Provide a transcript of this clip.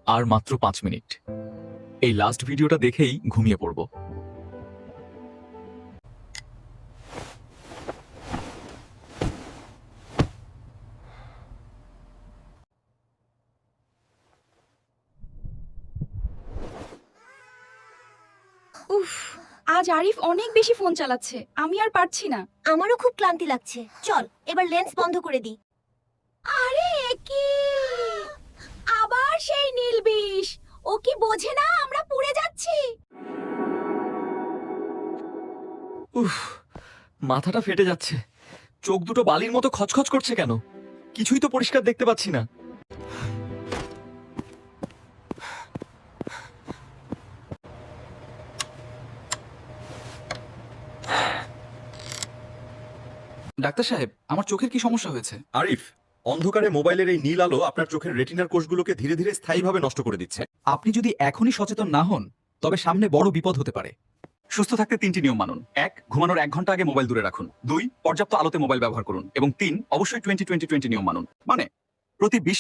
আর মাত্র 5 মিনিট। এই লাস্ট ভিডিওটা দেখেই ঘুমিয়ে পড়ব। উফ, আজ আরিফ অনেক বেশি ফোন চালাচ্ছে, আমি আর পারছি না। আমারও খুব ক্লান্তি লাগছে। চল এবার লেন্স বন্ধ করে দিই। আরে কি আবার সেই নীল বিষ! ও কি বোঝে না আমরা পুড়ে যাচ্ছি? উফ, মাথাটা ফেটে যাচ্ছে। চোখ দুটো বালির মতো খচখচ করছে কেন? কিছুই তো পরিষ্কার দেখতে পাচ্ছি না। ডাক্তার সাহেব, আমার চোখের কি সমস্যা হয়েছে? আরিফ, অন্ধকারে মোবাইলের এই নীল আলো আপনার চোখের রেটিনার কোষগুলোকে ধীরে ধীরে স্থায়ীভাবে নষ্ট করে দিচ্ছে। আপনি যদি এখনই সচেতন না হন তবে সামনে বড় বিপদ হতে পারে। সুস্থ থাকতে 3টি নিয়ম মানুন। 1, ঘুমানোর 1 ঘন্টা আগে মোবাইল দূরে রাখুন। 2, পর্যাপ্ত আলোতে মোবাইল ব্যবহার করুন। এবং 3, অবশ্যই 20-20-20 নিয়ম মানুন। মানে প্রতি 20